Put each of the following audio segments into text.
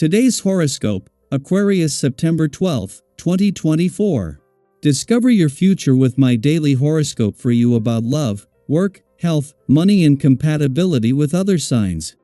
Today's horoscope, Aquarius September 12, 2024. Discover your future with my daily horoscope for you about love, work, health, money and compatibility with other signs.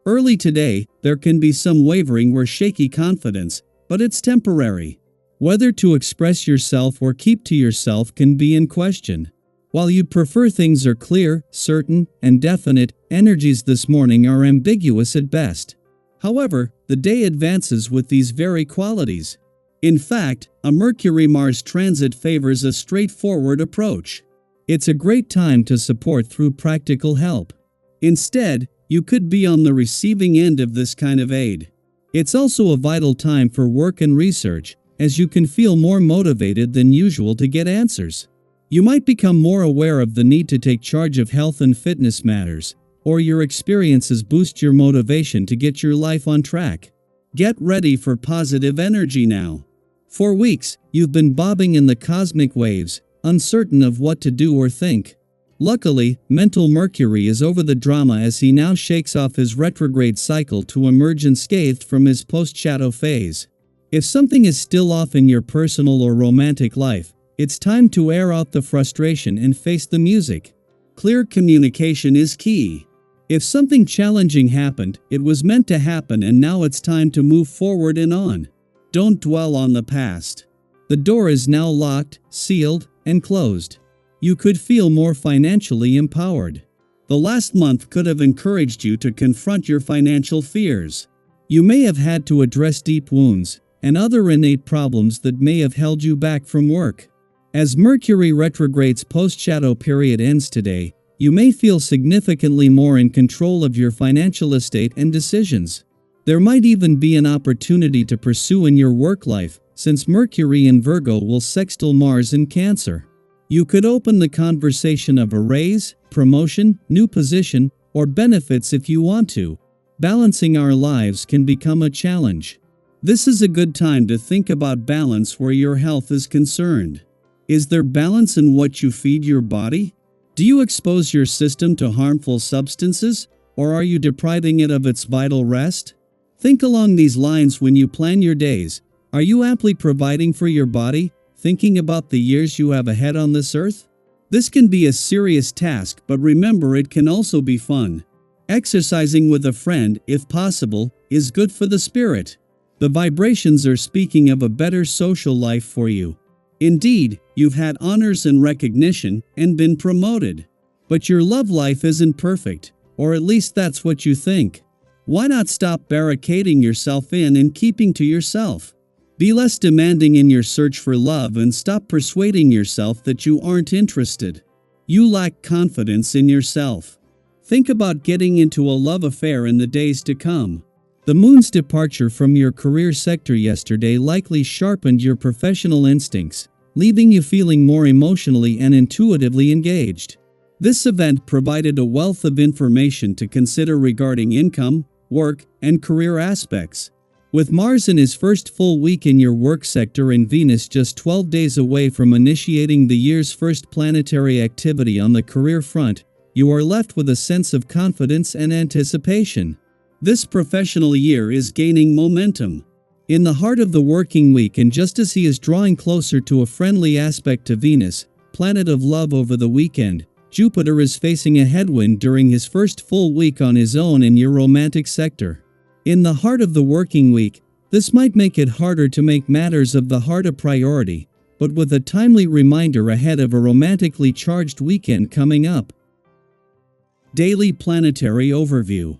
Early today, there can be some wavering or shaky confidence, but it's temporary. Whether to express yourself or keep to yourself can be in question. While you'd prefer things are clear, certain, and definite, energies this morning are ambiguous at best. However, the day advances with these very qualities. In fact, a Mercury-Mars transit favors a straightforward approach. It's a great time to support through practical help. Instead, you could be on the receiving end of this kind of aid. It's also a vital time for work and research, as you can feel more motivated than usual to get answers. You might become more aware of the need to take charge of health and fitness matters, or your experiences boost your motivation to get your life on track. Get ready for positive energy now. For weeks, you've been bobbing in the cosmic waves, uncertain of what to do or think. Luckily, mental Mercury is over the drama as he now shakes off his retrograde cycle to emerge unscathed from his post-shadow phase. If something is still off in your personal or romantic life, it's time to air out the frustration and face the music. Clear communication is key. If something challenging happened, it was meant to happen and now it's time to move forward and on. Don't dwell on the past. The door is now locked, sealed, and closed. You could feel more financially empowered. The last month could have encouraged you to confront your financial fears. You may have had to address deep wounds and other innate problems that may have held you back from work. As Mercury retrograde's post-shadow period ends today, you may feel significantly more in control of your financial estate and decisions. There might even be an opportunity to pursue in your work life, since Mercury in Virgo will sextile Mars in Cancer. You could open the conversation of a raise, promotion, new position, or benefits if you want to. Balancing our lives can become a challenge. This is a good time to think about balance where your health is concerned. Is there balance in what you feed your body? Do you expose your system to harmful substances, or are you depriving it of its vital rest? Think along these lines when you plan your days. Are you amply providing for your body, thinking about the years you have ahead on this earth? This can be a serious task, but remember it can also be fun. Exercising with a friend, if possible, is good for the spirit. The vibrations are speaking of a better social life for you. Indeed, you've had honors and recognition and been promoted. But your love life isn't perfect, or at least that's what you think. Why not stop barricading yourself in and keeping to yourself? Be less demanding in your search for love and stop persuading yourself that you aren't interested. You lack confidence in yourself. Think about getting into a love affair in the days to come. The moon's departure from your career sector yesterday likely sharpened your professional instincts, leaving you feeling more emotionally and intuitively engaged. This event provided a wealth of information to consider regarding income, work, and career aspects. With Mars in his first full week in your work sector and Venus just 12 days away from initiating the year's first planetary activity on the career front, you are left with a sense of confidence and anticipation. This professional year is gaining momentum. In the heart of the working week and just as he is drawing closer to a friendly aspect to Venus, planet of love over the weekend, Jupiter is facing a headwind during his first full week on his own in your romantic sector. In the heart of the working week, this might make it harder to make matters of the heart a priority, but with a timely reminder ahead of a romantically charged weekend coming up. Daily Planetary Overview.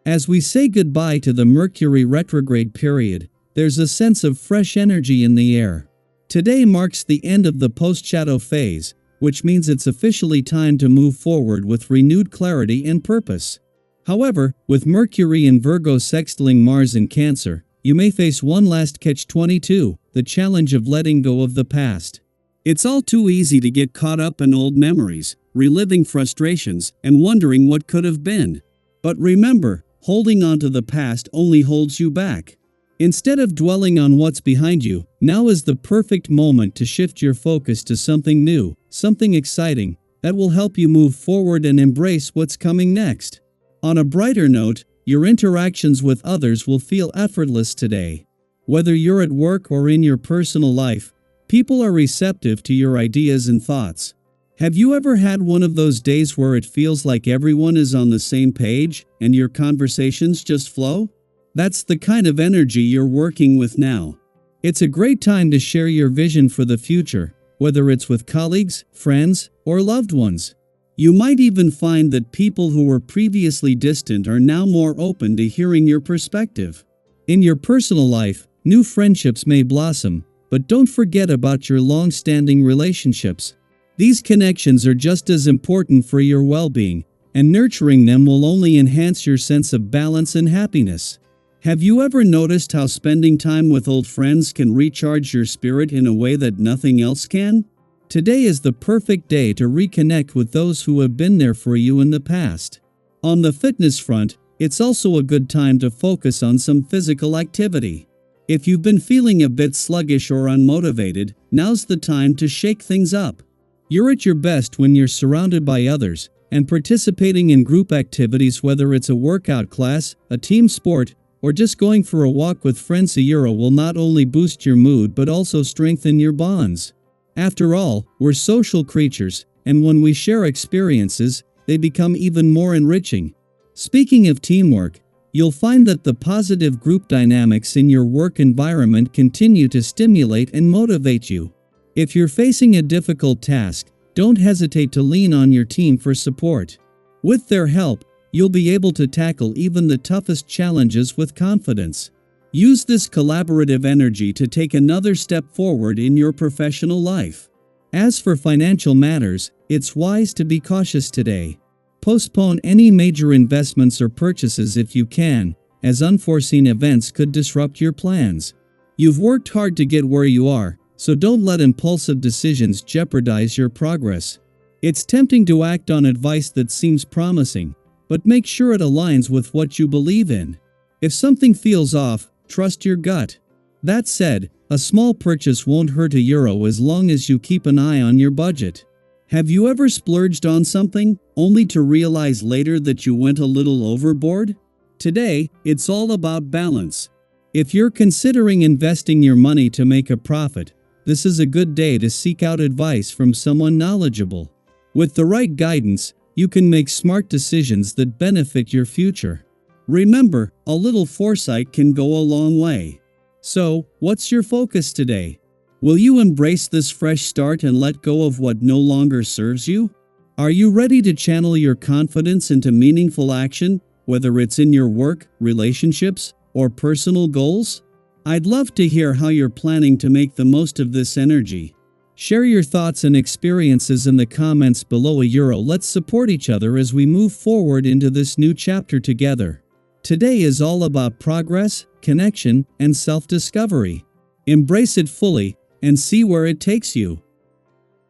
As we say goodbye to the Mercury retrograde period, there's a sense of fresh energy in the air. Today marks the end of the post-shadow phase, which means it's officially time to move forward with renewed clarity and purpose. However, with Mercury in Virgo sextiling Mars in Cancer, you may face one last catch-22, the challenge of letting go of the past. It's all too easy to get caught up in old memories, reliving frustrations, and wondering what could have been. But remember, holding on to the past only holds you back. Instead of dwelling on what's behind you, now is the perfect moment to shift your focus to something new, something exciting, that will help you move forward and embrace what's coming next. On a brighter note, Your interactions with others will feel effortless today. Whether you're at work or in your personal life, people are receptive to your ideas and thoughts. Have you ever had one of those days where it feels like everyone is on the same page and your conversations just flow? That's the kind of energy you're working with now. It's a great time to share your vision for the future, whether it's with colleagues, friends, or loved ones. You might even find that people who were previously distant are now more open to hearing your perspective. In your personal life, new friendships may blossom, but don't forget about your long-standing relationships. These connections are just as important for your well-being, and nurturing them will only enhance your sense of balance and happiness. Have you ever noticed how spending time with old friends can recharge your spirit in a way that nothing else can? Today is the perfect day to reconnect with those who have been there for you in the past. On the fitness front, it's also a good time to focus on some physical activity. If you've been feeling a bit sluggish or unmotivated, now's the time to shake things up. You're at your best when you're surrounded by others and participating in group activities, whether it's a workout class, a team sport, or just going for a walk with friends. Will not only boost your mood but also strengthen your bonds. After all, we're social creatures, and when we share experiences, they become even more enriching. Speaking of teamwork, you'll find that the positive group dynamics in your work environment continue to stimulate and motivate you. If you're facing a difficult task, don't hesitate to lean on your team for support. With their help, you'll be able to tackle even the toughest challenges with confidence. Use this collaborative energy to take another step forward in your professional life. As for financial matters, it's wise to be cautious today. Postpone any major investments or purchases if you can, as unforeseen events could disrupt your plans. You've worked hard to get where you are, so don't let impulsive decisions jeopardize your progress. It's tempting to act on advice that seems promising, but make sure it aligns with what you believe in. If something feels off, trust your gut. That said, a small purchase won't hurt €1 as long as you keep an eye on your budget. Have you ever splurged on something, only to realize later that you went a little overboard? Today, it's all about balance. If you're considering investing your money to make a profit, this is a good day to seek out advice from someone knowledgeable. With the right guidance, you can make smart decisions that benefit your future. Remember, a little foresight can go a long way. So, what's your focus today? Will you embrace this fresh start and let go of what no longer serves you? Are you ready to channel your confidence into meaningful action, whether it's in your work, relationships, or personal goals? I'd love to hear how you're planning to make the most of this energy. Share your thoughts and experiences in the comments below. Let's support each other as we move forward into this new chapter together. Today is all about progress, connection, and self-discovery. Embrace it fully, and see where it takes you.